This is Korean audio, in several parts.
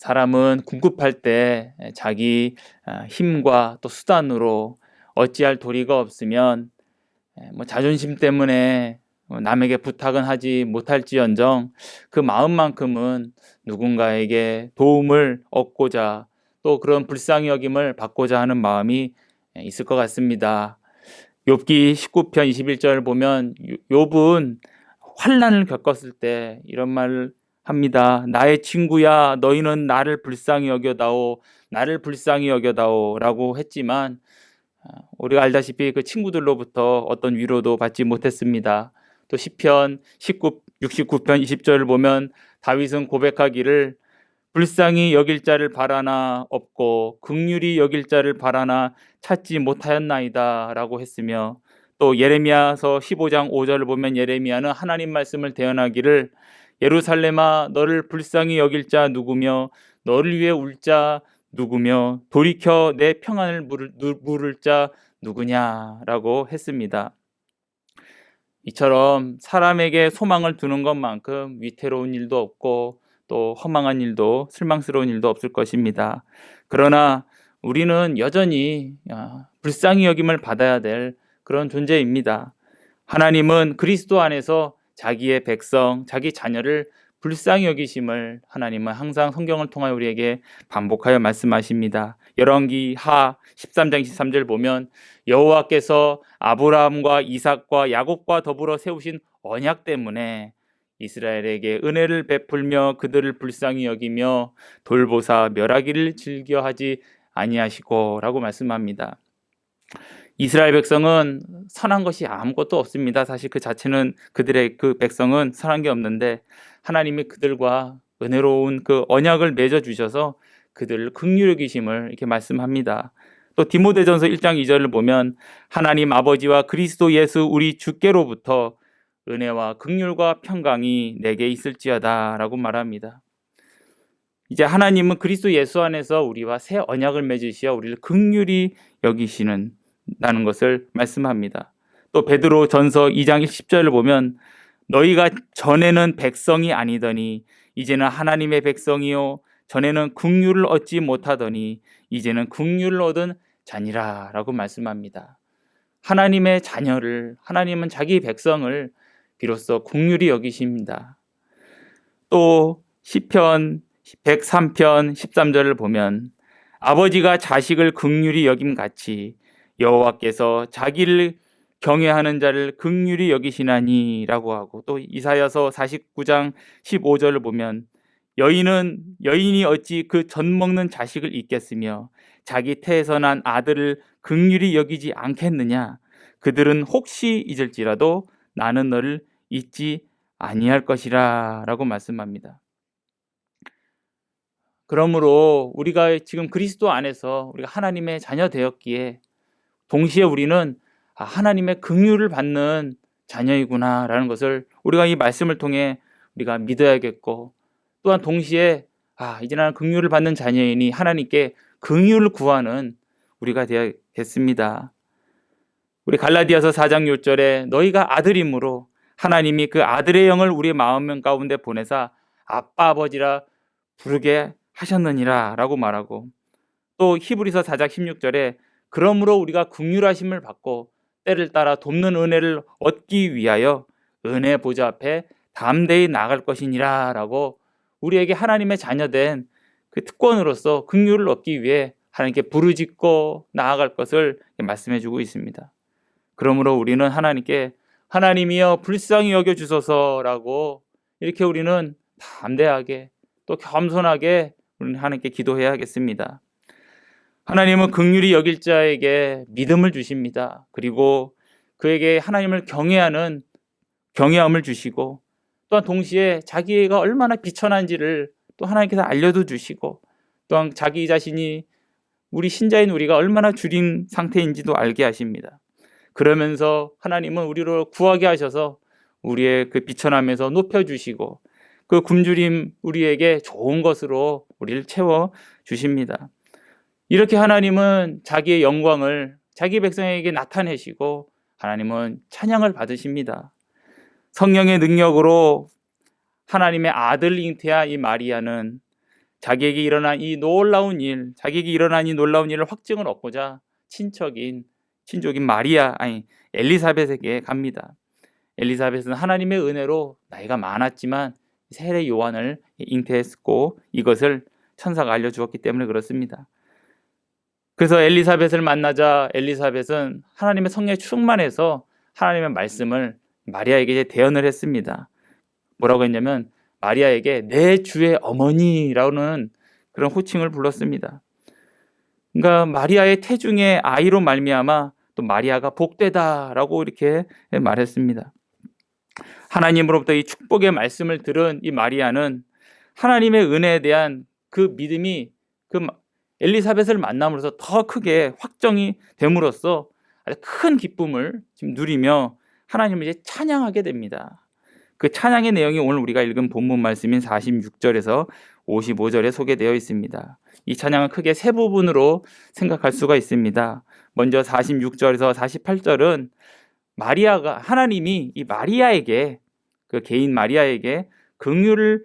사람은 궁핍할 때 자기 힘과 또 수단으로 어찌할 도리가 없으면 자존심 때문에 남에게 부탁은 하지 못할지언정 그 마음만큼은 누군가에게 도움을 얻고자 또 그런 불쌍히 여김을 받고자 하는 마음이 있을 것 같습니다. 욥기 19편 21절 보면 욥은 환난을 겪었을 때 이런 말을 합니다. 나의 친구야, 너희는 나를 불쌍히 여겨다오, 나를 불쌍히 여겨다오 라고 했지만 우리가 알다시피 그 친구들로부터 어떤 위로도 받지 못했습니다. 또 시편 69편 20절을 보면 다윗은 고백하기를 불쌍히 여길 자를 바라나 없고 긍휼히 여길 자를 바라나 찾지 못하였나이다 라고 했으며, 또 예레미야서 15장 5절을 보면 예레미야는 하나님 말씀을 대언하기를 예루살렘아 너를 불쌍히 여길 자 누구며 너를 위해 울 자 누구며 돌이켜 내 평안을 물을 자 누구냐라고 했습니다. 이처럼 사람에게 소망을 두는 것만큼 위태로운 일도 없고 또 허망한 일도 실망스러운 일도 없을 것입니다. 그러나 우리는 여전히 불쌍히 여김을 받아야 될 그런 존재입니다. 하나님은 그리스도 안에서 자기의 백성, 자기 자녀를 불쌍히 여기심을 하나님은 항상 성경을 통하여 우리에게 반복하여 말씀하십니다. 열왕기 하 13장 23절 보면 여호와께서 아브라함과 이삭과 야곱과 더불어 세우신 언약 때문에 이스라엘에게 은혜를 베풀며 그들을 불쌍히 여기며 돌보사 멸하기를 즐겨하지 아니하시고 라고 말씀합니다. 이스라엘 백성은 선한 것이 아무것도 없습니다. 사실 그 자체는 그들의 그 백성은 선한 게 없는데 하나님이 그들과 은혜로운 그 언약을 맺어 주셔서 그들을 긍휼히 여기심을 이렇게 말씀합니다. 또 디모데전서 1장 2절을 보면 하나님 아버지와 그리스도 예수 우리 주께로부터 은혜와 긍휼과 평강이 내게 있을지어다 라고 말합니다. 이제 하나님은 그리스도 예수 안에서 우리와 새 언약을 맺으시어 우리를 긍휼히 여기시는 라는 것을 말씀합니다. 또 베드로 전서 2장 10절을 보면 너희가 전에는 백성이 아니더니 이제는 하나님의 백성이요 전에는 긍휼을 얻지 못하더니 이제는 긍휼을 얻은 자니라 라고 말씀합니다. 하나님의 자녀를, 하나님은 자기 백성을 비로소 긍휼히 여기십니다. 또 시편 103편 13절을 보면 아버지가 자식을 긍휼히 여김같이 여호와께서 자기를 경외하는 자를 긍휼히 여기시나니 라고 하고, 또 이사야서 49장 15절을 보면 여인이 어찌 그 젖 먹는 자식을 잊겠으며 자기 태에서 난 아들을 긍휼히 여기지 않겠느냐. 그들은 혹시 잊을지라도 나는 너를 잊지 아니할 것이라 라고 말씀합니다. 그러므로 우리가 지금 그리스도 안에서 우리가 하나님의 자녀 되었기에 동시에 우리는 하나님의 긍휼을 받는 자녀이구나라는 것을 우리가 이 말씀을 통해 우리가 믿어야겠고, 또한 동시에 이제 나는 긍휼을 받는 자녀이니 하나님께 긍휼을 구하는 우리가 되어야겠습니다. 우리 갈라디아서 4장 6절에 너희가 아들이므로 하나님이 그 아들의 영을 우리의 마음 가운데 보내사 아빠 아버지라 부르게 하셨느니라 라고 말하고, 또 히브리서 4장 16절에 그러므로 우리가 긍휼하심을 받고 때를 따라 돕는 은혜를 얻기 위하여 은혜 보좌 앞에 담대히 나아갈 것이니라 라고 우리에게 하나님의 자녀된 그 특권으로서 긍휼을 얻기 위해 하나님께 부르짖고 나아갈 것을 말씀해 주고 있습니다. 그러므로 우리는 하나님께 하나님이여 불쌍히 여겨 주소서라고 이렇게 우리는 담대하게 또 겸손하게 우리는 하나님께 기도해야겠습니다. 하나님은 긍휼히 여길 자에게 믿음을 주십니다. 그리고 그에게 하나님을 경외하는 경외함을 주시고, 또한 동시에 자기가 얼마나 비천한지를 또 하나님께서 알려도 주시고, 또한 자기 자신이 우리 신자인 우리가 얼마나 줄인 상태인지도 알게 하십니다. 그러면서 하나님은 우리를 구하게 하셔서 우리의 그 비천함에서 높여주시고 그 굶주림 우리에게 좋은 것으로 우리를 채워주십니다. 이렇게 하나님은 자기의 영광을 자기 백성에게 나타내시고 하나님은 찬양을 받으십니다. 성령의 능력으로 하나님의 아들 잉태한 이 마리아는 자기에게 일어난 이 놀라운 일을 확증을 얻고자 친족인 엘리사벳에게 갑니다. 엘리사벳은 하나님의 은혜로 나이가 많았지만 세례 요한을 잉태했고 이것을 천사가 알려주었기 때문에 그렇습니다. 그래서 엘리사벳을 만나자 엘리사벳은 하나님의 성령에 충만해서 하나님의 말씀을 마리아에게 대언을 했습니다. 뭐라고 했냐면 마리아에게 내 주의 어머니라는 그런 호칭을 불렀습니다. 그러니까 마리아의 태중의 아이로 말미암아 또 마리아가 복되다라고 이렇게 말했습니다. 하나님으로부터 이 축복의 말씀을 들은 이 마리아는 하나님의 은혜에 대한 그 믿음이 그 엘리사벳을 만남으로써 더 크게 확정이 됨으로써 아주 큰 기쁨을 지금 누리며 하나님을 이제 찬양하게 됩니다. 그 찬양의 내용이 오늘 우리가 읽은 본문 말씀인 46절에서 55절에 소개되어 있습니다. 이 찬양은 크게 세 부분으로 생각할 수가 있습니다. 먼저 46절에서 48절은 하나님이 이 마리아에게, 그 개인 마리아에게 그를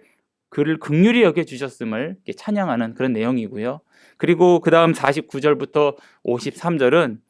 긍휼히 여겨 주셨음을 찬양하는 그런 내용이고요. 그리고 그 다음 49절부터 53절은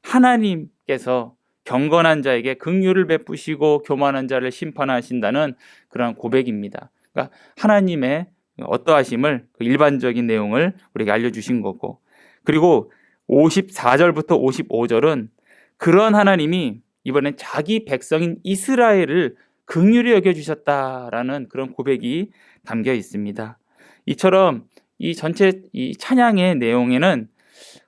하나님께서 경건한 자에게 긍휼을 베푸시고 교만한 자를 심판하신다는 그런 고백입니다. 그러니까 하나님의 어떠하심을, 그 일반적인 내용을 우리에게 알려주신 거고, 그리고 54절부터 55절은 그런 하나님이 이번엔 자기 백성인 이스라엘을 긍휼히 여겨주셨다라는 그런 고백이 담겨 있습니다. 이처럼 이 전체 이 찬양의 내용에는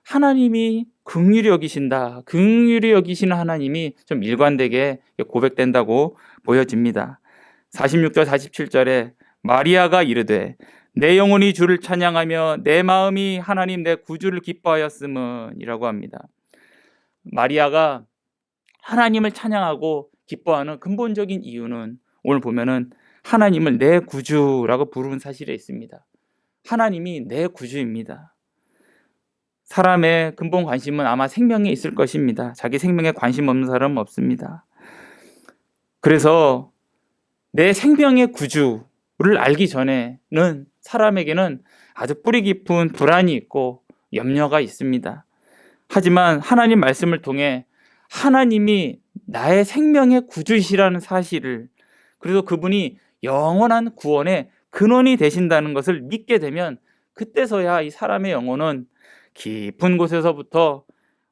하나님이 긍휼히 여기시는 하나님이 좀 일관되게 고백된다고 보여집니다. 46절 47절에 마리아가 이르되 내 영혼이 주를 찬양하며 내 마음이 하나님 내 구주를 기뻐하였음은 이라고 합니다. 마리아가 하나님을 찬양하고 기뻐하는 근본적인 이유는 오늘 보면은 하나님을 내 구주라고 부르는 사실에 있습니다. 하나님이 내 구주입니다. 사람의 근본 관심은 아마 생명에 있을 것입니다. 자기 생명에 관심 없는 사람은 없습니다. 그래서 내 생명의 구주를 알기 전에는 사람에게는 아주 뿌리 깊은 불안이 있고 염려가 있습니다. 하지만 하나님 말씀을 통해 하나님이 나의 생명의 구주이시라는 사실을, 그리고 그분이 영원한 구원의 근원이 되신다는 것을 믿게 되면 그때서야 이 사람의 영혼은 깊은 곳에서부터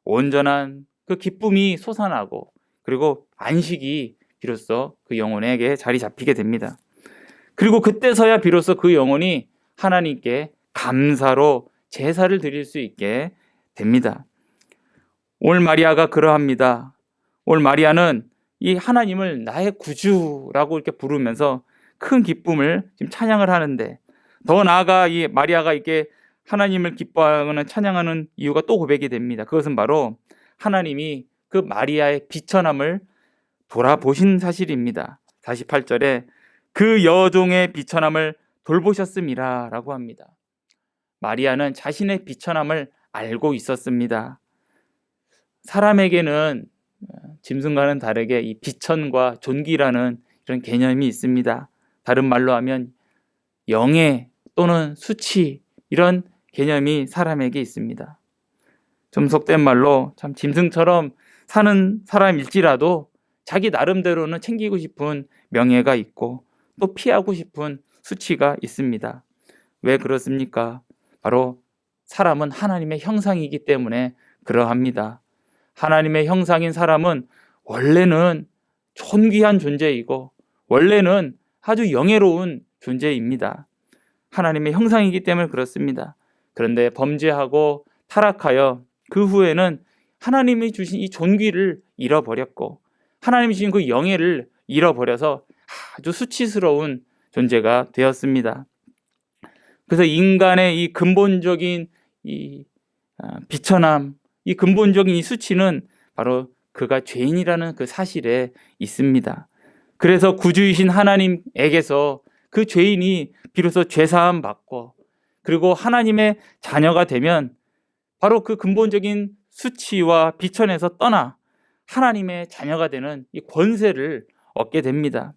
온전한 그 기쁨이 솟아나고 그리고 안식이 비로소 그 영혼에게 자리 잡히게 됩니다. 그리고 그때서야 비로소 그 영혼이 하나님께 감사로 제사를 드릴 수 있게 됩니다. 오늘 마리아가 그러합니다. 오늘 마리아는 이 하나님을 나의 구주라고 이렇게 부르면서 큰 기쁨을 지금 찬양을 하는데, 더 나아가 이 마리아가 이렇게 하나님을 기뻐하거나 찬양하는 이유가 또 고백이 됩니다. 그것은 바로 하나님이 그 마리아의 비천함을 돌아보신 사실입니다. 48절에 그 여종의 비천함을 돌보셨음이라 라고 합니다. 마리아는 자신의 비천함을 알고 있었습니다. 사람에게는 짐승과는 다르게 이 비천과 존귀라는 이런 개념이 있습니다. 다른 말로 하면 영예 또는 수치, 이런 개념이 사람에게 있습니다. 좀 속된 말로 참 짐승처럼 사는 사람일지라도 자기 나름대로는 챙기고 싶은 명예가 있고 또 피하고 싶은 수치가 있습니다. 왜 그렇습니까? 바로 사람은 하나님의 형상이기 때문에 그러합니다. 하나님의 형상인 사람은 원래는 존귀한 존재이고 원래는 아주 영예로운 존재입니다. 하나님의 형상이기 때문에 그렇습니다. 그런데 범죄하고 타락하여 그 후에는 하나님이 주신 이 존귀를 잃어버렸고 하나님이 주신 그 영예를 잃어버려서 아주 수치스러운 존재가 되었습니다. 그래서 인간의 이 근본적인 이 비천함, 이 근본적인 이 수치는 바로 그가 죄인이라는 그 사실에 있습니다. 그래서 구주이신 하나님에게서 그 죄인이 비로소 죄사함 받고 그리고 하나님의 자녀가 되면 바로 그 근본적인 수치와 비천에서 떠나 하나님의 자녀가 되는 이 권세를 얻게 됩니다.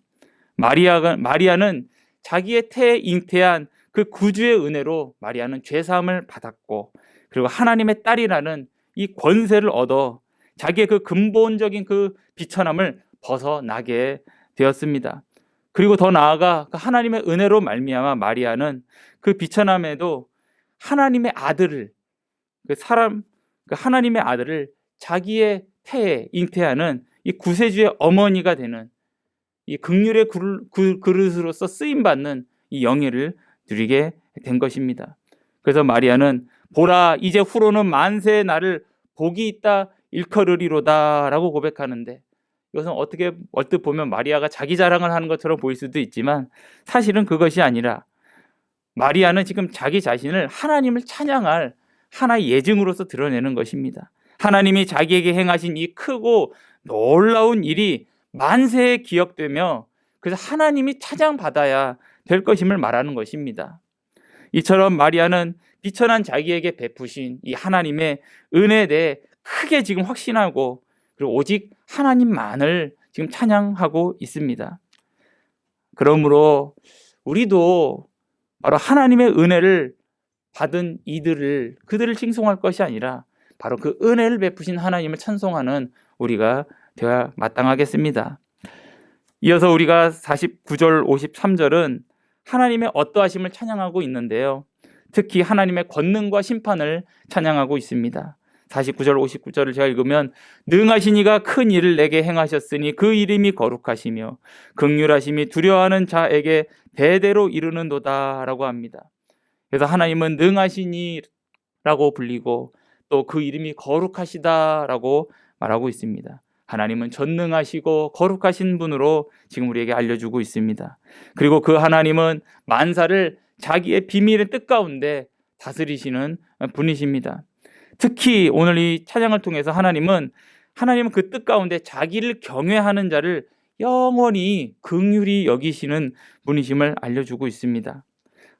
마리아는 자기의 태에 잉태한 그 구주의 은혜로 마리아는 죄사함을 받았고, 그리고 하나님의 딸이라는 이 권세를 얻어 자기의 그 근본적인 그 비천함을 벗어나게 되었습니다. 그리고 더 나아가 그 하나님의 은혜로 말미암아 마리아는 그 비천함에도 하나님의 아들을, 그 하나님의 아들을 자기의 태에 잉태하는 이 구세주의 어머니가 되는 이 긍휼의 그릇으로서 쓰임 받는 이 영예를 누리게 된 것입니다. 그래서 마리아는 보라, 이제 후로는 만세의 날을 복이 있다 일컬으리로다라고 고백하는데, 이것은 어떻게 얼뜻 보면 마리아가 자기 자랑을 하는 것처럼 보일 수도 있지만 사실은 그것이 아니라 마리아는 지금 자기 자신을 하나님을 찬양할 하나의 예증으로서 드러내는 것입니다. 하나님이 자기에게 행하신 이 크고 놀라운 일이 만세에 기억되며 그래서 하나님이 찬양받아야 될 것임을 말하는 것입니다. 이처럼 마리아는 비천한 자기에게 베푸신 이 하나님의 은혜에 대해 크게 지금 확신하고, 그리고 오직 하나님만을 지금 찬양하고 있습니다. 그러므로 우리도 바로 하나님의 은혜를 받은 그들을 칭송할 것이 아니라 바로 그 은혜를 베푸신 하나님을 찬송하는 우리가 되어야 마땅하겠습니다. 이어서 우리가 49절 53절은 하나님의 어떠하심을 찬양하고 있는데요, 특히 하나님의 권능과 심판을 찬양하고 있습니다. 49절 59절을 제가 읽으면 능하신 이가 큰 일을 내게 행하셨으니 그 이름이 거룩하시며 긍휼하심이 두려워하는 자에게 대대로 이르는도다 라고 합니다. 그래서 하나님은 능하신 이라고 불리고 또 그 이름이 거룩하시다라고 말하고 있습니다. 하나님은 전능하시고 거룩하신 분으로 지금 우리에게 알려주고 있습니다. 그리고 그 하나님은 만사를 자기의 비밀의 뜻 가운데 다스리시는 분이십니다. 특히 오늘 이 찬양을 통해서 하나님은 그 뜻 가운데 자기를 경외하는 자를 영원히 긍휼히 여기시는 분이심을 알려주고 있습니다.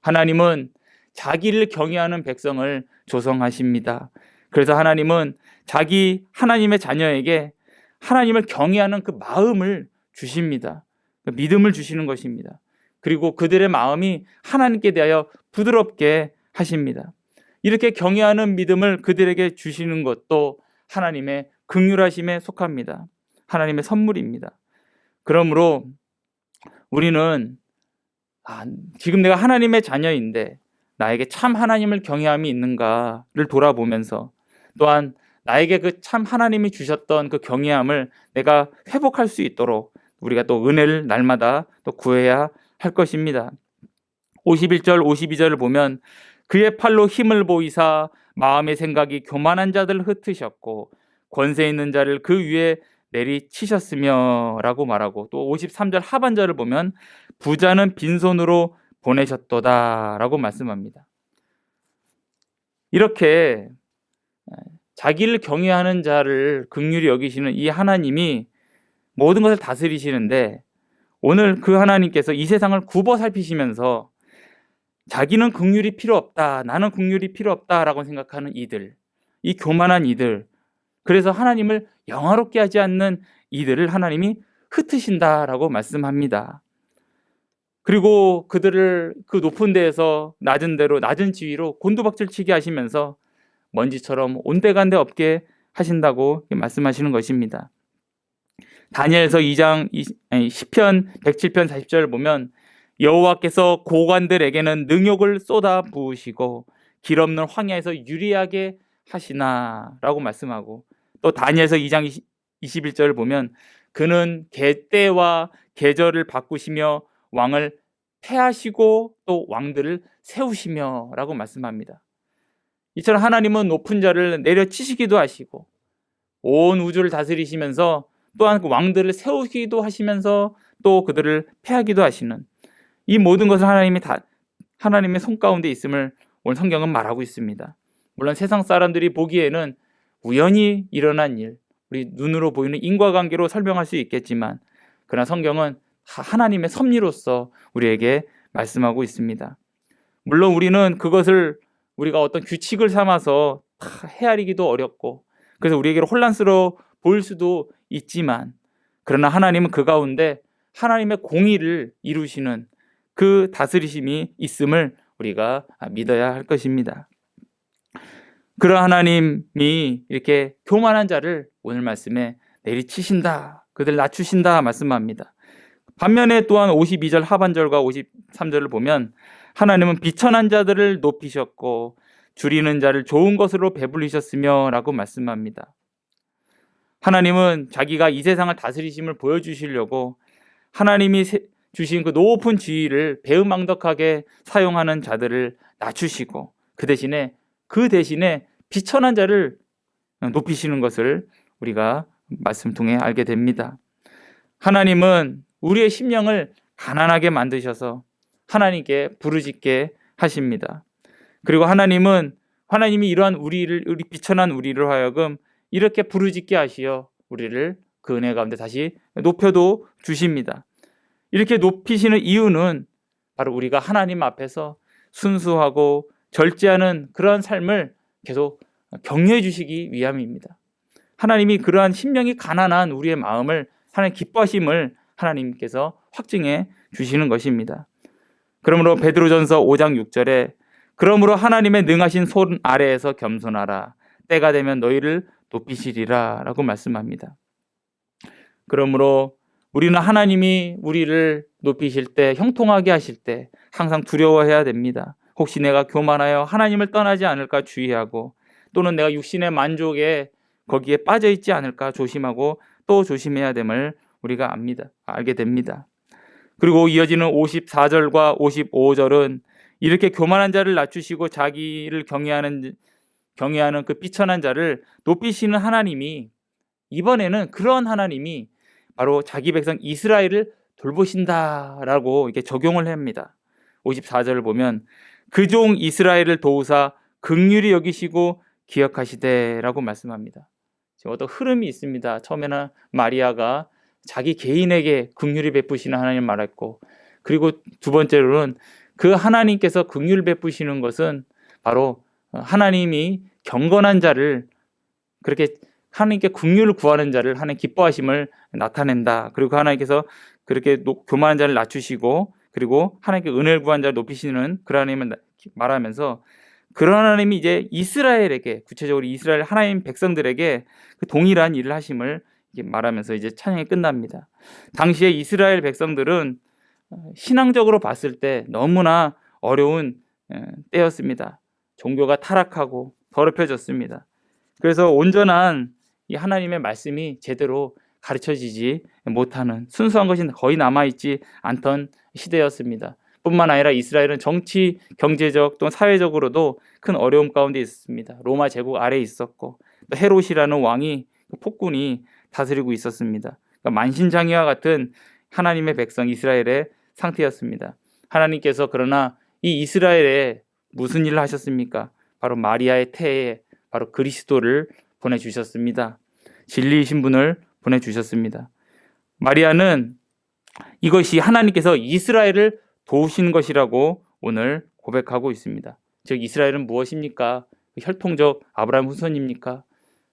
하나님은 자기를 경외하는 백성을 조성하십니다. 그래서 하나님은 하나님의 자녀에게 하나님을 경외하는 그 마음을 주십니다. 그 믿음을 주시는 것입니다. 그리고 그들의 마음이 하나님께 대하여 부드럽게 하십니다. 이렇게 경외하는 믿음을 그들에게 주시는 것도 하나님의 긍휼하심에 속합니다. 하나님의 선물입니다. 그러므로 우리는 지금 내가 하나님의 자녀인데 나에게 참 하나님을 경외함이 있는가를 돌아보면서, 또한 나에게 그 참 하나님이 주셨던 그 경외함을 내가 회복할 수 있도록 우리가 또 은혜를 날마다 또 구해야 할 것입니다. 51절 52절을 보면 그의 팔로 힘을 보이사 마음의 생각이 교만한 자들을 흩으셨고 권세 있는 자를 그 위에 내리치셨으며 라고 말하고, 또 53절 하반절을 보면 부자는 빈손으로 보내셨도다 라고 말씀합니다. 이렇게 자기를 경외하는 자를 긍휼히 여기시는 이 하나님이 모든 것을 다스리시는데, 오늘 그 하나님께서 이 세상을 굽어 살피시면서 자기는 긍휼이 필요 없다, 나는 긍휼이 필요 없다라고 생각하는 이 교만한 이들, 그래서 하나님을 영화롭게 하지 않는 이들을 하나님이 흩으신다라고 말씀합니다. 그리고 그들을 그 높은 데에서 낮은 지위로 곤두박질치게 하시면서 먼지처럼 온데간데 없게 하신다고 말씀하시는 것입니다. 다니엘서 2장 10편 107편 40절을 보면 여호와께서 고관들에게는 능욕을 쏟아 부으시고 길 없는 황야에서 유리하게 하시나 라고 말씀하고, 또 다니엘서 2장 21절을 보면 그는 때와 계절을 바꾸시며 왕을 패하시고 또 왕들을 세우시며 라고 말씀합니다. 이처럼 하나님은 높은 자를 내려치시기도 하시고 온 우주를 다스리시면서 또한 그 왕들을 세우기도 하시면서 또 그들을 패하기도 하시는 이 모든 것을 하나님이 다 하나님의 손 가운데 있음을 오늘 성경은 말하고 있습니다. 물론 세상 사람들이 보기에는 우연히 일어난 일, 우리 눈으로 보이는 인과관계로 설명할 수 있겠지만, 그러나 성경은 하나님의 섭리로서 우리에게 말씀하고 있습니다. 물론 우리는 그것을 우리가 어떤 규칙을 삼아서 헤아리기도 어렵고 그래서 우리에게 혼란스러워 보일 수도 있지만, 그러나 하나님은 그 가운데 하나님의 공의를 이루시는 그 다스리심이 있음을 우리가 믿어야 할 것입니다. 그런 하나님이 이렇게 교만한 자를 오늘 말씀에 내리치신다, 그들 낮추신다 말씀합니다. 반면에 또한 52절 하반절과 53절을 보면 하나님은 비천한 자들을 높이셨고 줄이는 자를 좋은 것으로 배불리셨으며 라고 말씀합니다. 하나님은 자기가 이 세상을 다스리심을 보여주시려고 하나님이 주신 그 높은 지위를 배은망덕하게 사용하는 자들을 낮추시고 그 대신에 비천한 자를 높이시는 것을 우리가 말씀 통해 알게 됩니다. 하나님은 우리의 심령을 가난하게 만드셔서 하나님께 부르짖게 하십니다. 그리고 하나님이 이러한 우리 비천한 우리를 하여금 이렇게 부르짖게 하시어 우리를 그 은혜 가운데 다시 높여도 주십니다. 이렇게 높이시는 이유는 바로 우리가 하나님 앞에서 순수하고 절제하는 그러한 삶을 계속 격려해 주시기 위함입니다. 하나님이 그러한 심령이 가난한 우리의 마음을 하나님 기뻐하심을 하나님께서 확증해 주시는 것입니다. 그러므로 베드로전서 5장 6절에 그러므로 하나님의 능하신 손 아래에서 겸손하라. 때가 되면 너희를 높이시리라 라고 말씀합니다. 그러므로 우리는 하나님이 우리를 높이실 때, 형통하게 하실 때 항상 두려워해야 됩니다. 혹시 내가 교만하여 하나님을 떠나지 않을까 주의하고, 또는 내가 육신의 만족에 거기에 빠져 있지 않을까 조심하고 또 조심해야 됨을 우리가 알게 됩니다. 그리고 이어지는 54절과 55절은 이렇게 교만한 자를 낮추시고 자기를 경외하는 그 비천한 자를 높이시는 하나님이, 이번에는 그런 하나님이 바로 자기 백성 이스라엘을 돌보신다라고 이렇게 적용을 합니다. 54절을 보면 그 종 이스라엘을 도우사 긍휼히 여기시고 기억하시되라고 말씀합니다. 지금 어떤 흐름이 있습니다. 처음에는 마리아가 자기 개인에게 긍휼히 베푸시는 하나님을 말했고, 그리고 두 번째로는 그 하나님께서 긍휼을 베푸시는 것은 바로 하나님이 경건한 자를, 그렇게 하나님께 긍휼을 구하는 자를 하나님 기뻐하심을 나타낸다. 그리고 하나님께서 그렇게 교만한 자를 낮추시고 그리고 하나님께 은혜를 구한 자를 높이시는 그런 하나님을 말하면서, 그런 하나님이 이제 이스라엘에게, 구체적으로 이스라엘 하나님 백성들에게 그 동일한 일을 하심을 말하면서 이제 찬양이 끝납니다. 당시에 이스라엘 백성들은 신앙적으로 봤을 때 너무나 어려운 때였습니다. 종교가 타락하고 더럽혀졌습니다. 그래서 온전한 이 하나님의 말씀이 제대로 가르쳐지지 못하는, 순수한 것이 거의 남아있지 않던 시대였습니다. 뿐만 아니라 이스라엘은 정치, 경제적 또는 사회적으로도 큰 어려움 가운데 있었습니다. 로마 제국 아래에 있었고 또 헤롯이라는 왕이, 폭군이 다스리고 있었습니다. 그러니까 만신창이와 같은 하나님의 백성 이스라엘의 상태였습니다. 하나님께서 그러나 이 이스라엘에 무슨 일을 하셨습니까? 바로 마리아의 태에 바로 그리스도를 보내주셨습니다. 진리이신 분을 보내주셨습니다. 마리아는 이것이 하나님께서 이스라엘을 도우신 것이라고 오늘 고백하고 있습니다. 즉 이스라엘은 무엇입니까? 혈통적 아브라함 후손입니까?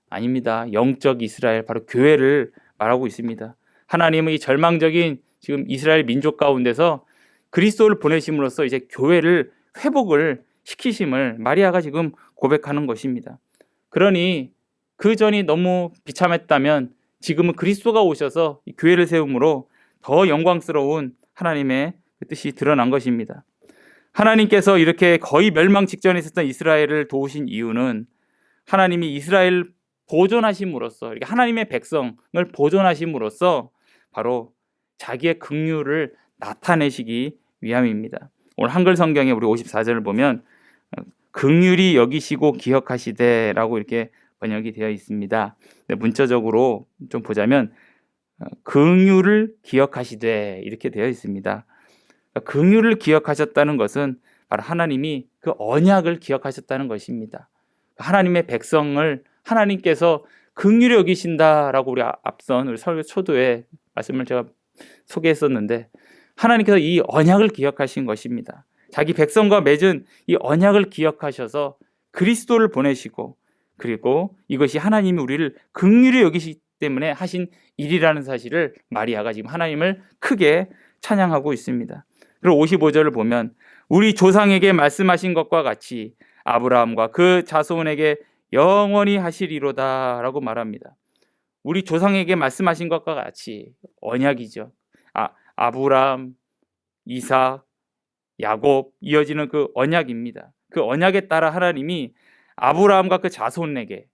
아닙니다. 영적 이스라엘, 바로 교회를 말하고 있습니다. 하나님은 이 절망적인 지금 이스라엘 민족 가운데서 그리스도를 보내심으로써 이제 교회를 회복을 시키심을 마리아가 지금 고백하는 것입니다. 그러니 그 전이 너무 비참했다면 지금은 그리스도가 오셔서 이 교회를 세움으로 더 영광스러운 하나님의 뜻이 드러난 것입니다. 하나님께서 이렇게 거의 멸망 직전에 있었던 이스라엘을 도우신 이유는 하나님이 이스라엘 보존하심으로써, 이렇게 하나님의 백성을 보존하심으로써 바로 자기의 긍휼을 나타내시기 위함입니다. 오늘 한글 성경에 우리 54절을 보면 긍휼히 여기시고 기억하시되라고 이렇게 번역이 되어 있습니다. 문자적으로 좀 보자면 긍휼을 기억하시되 이렇게 되어 있습니다. 긍휼을 기억하셨다는 것은 바로 하나님이 그 언약을 기억하셨다는 것입니다. 하나님의 백성을 하나님께서 긍휼히 여기신다라고 우리 앞선 우리 설교 초도에 말씀을 제가 소개했었는데, 하나님께서 이 언약을 기억하신 것입니다. 자기 백성과 맺은 이 언약을 기억하셔서 그리스도를 보내시고, 그리고 이것이 하나님이 우리를 긍휼히 여기시기 때문에 하신 일이라는 사실을 마리아가 지금 하나님을 크게 찬양하고 있습니다. 그리고 55절을 보면 우리 조상에게 말씀하신 것과 같이 아브라함과 그 자손에게 영원히 하시리로다 라고 말합니다. 우리 조상에게 말씀하신 것과 같이 언약이죠. 아브라함, 이삭, 야곱 이어지는 그 언약입니다. 그 언약에 따라 하나님이 아브라함과 그 자손에게,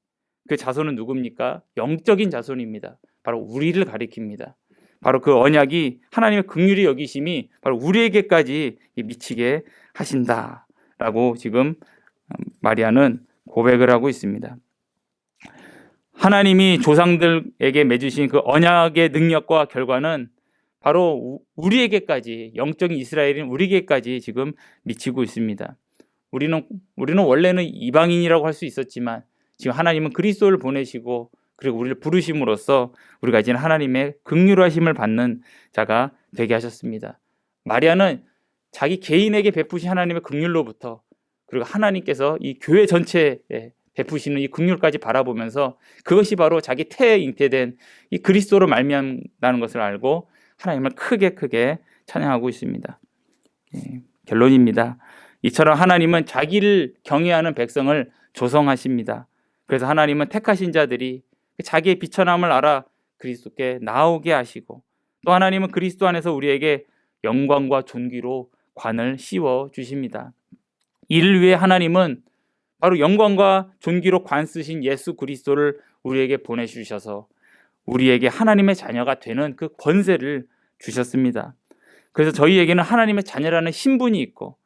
그 자손은 누굽니까? 영적인 자손입니다. 바로 우리를 가리킵니다. 바로 그 언약이 하나님의 긍휼히 여기심이 바로 우리에게까지 미치게 하신다라고 지금 마리아는 고백을 하고 있습니다. 하나님이 조상들에게 맺으신 그 언약의 능력과 결과는 바로 우리에게까지, 영적인 이스라엘인 우리에게까지 지금 미치고 있습니다. 우리는 원래는 이방인이라고 할 수 있었지만 지금 하나님은 그리스도를 보내시고 그리고 우리를 부르심으로써 우리가 이제는 하나님의 긍휼하심을 받는 자가 되게 하셨습니다. 마리아는 자기 개인에게 베푸신 하나님의 긍휼로부터 그리고 하나님께서 이 교회 전체에 베푸시는 이 긍휼까지 바라보면서 그것이 바로 자기 태에 잉태된 이 그리스도로 말미암다는 것을 알고 하나님을 크게 찬양하고 있습니다. 결론입니다. 이처럼 하나님은 자기를 경외하는 백성을 조성하십니다. 그래서 하나님은 택하신 자들이 자기의 비천함을 알아 그리스도께 나오게 하시고 또 하나님은 그리스도 안에서 우리에게 영광과 존귀로 관을 씌워 주십니다. 이를 위해 하나님은 바로 영광과 존귀로 관 쓰신 예수 그리스도를 우리에게 보내주셔서 우리에게 하나님의 자녀가 되는 그 권세를 주셨습니다. 그래서 저희에게는 하나님의 자녀라는 신분이 있고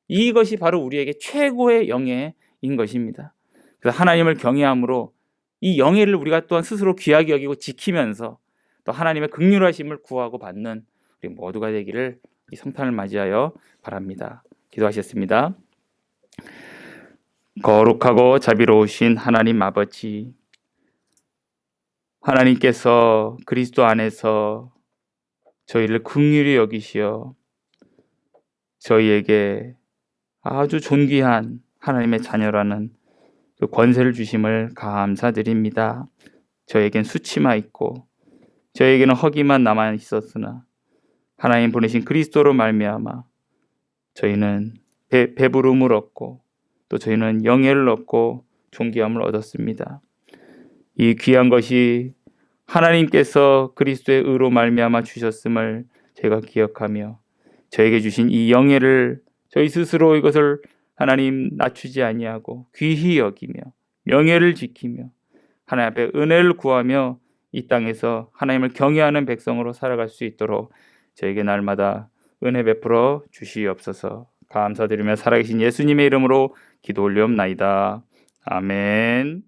이것이 바로 우리에게 최고의 영예인 것입니다. 그래서 하나님을 경외함으로 이 영예를 우리가 또한 스스로 귀하게 여기고 지키면서 또 하나님의 긍휼하심을 구하고 받는 우리 모두가 되기를 이 성탄을 맞이하여 바랍니다. 기도하셨습니다. 거룩하고 자비로우신 하나님 아버지, 하나님께서 그리스도 안에서 저희를 긍휼히 여기시어 저희에게 아주 존귀한 하나님의 자녀라는 그 권세를 주심을 감사드립니다. 저에겐 수치만 있고 저에게는 허기만 남아 있었으나 하나님 보내신 그리스도로 말미암아 저희는 배부름을 얻고 또 저희는 영예를 얻고 존귀함을 얻었습니다. 이 귀한 것이 하나님께서 그리스도의 의로 말미암아 주셨음을 제가 기억하며 저에게 주신 이 영예를 저희 스스로 이것을 하나님 낮추지 아니하고 귀히 여기며 명예를 지키며 하나님 앞에 은혜를 구하며 이 땅에서 하나님을 경외하는 백성으로 살아갈 수 있도록 저에게 날마다 은혜 베풀어 주시옵소서. 감사드리며 살아계신 예수님의 이름으로 기도 올리옵나이다. 아멘.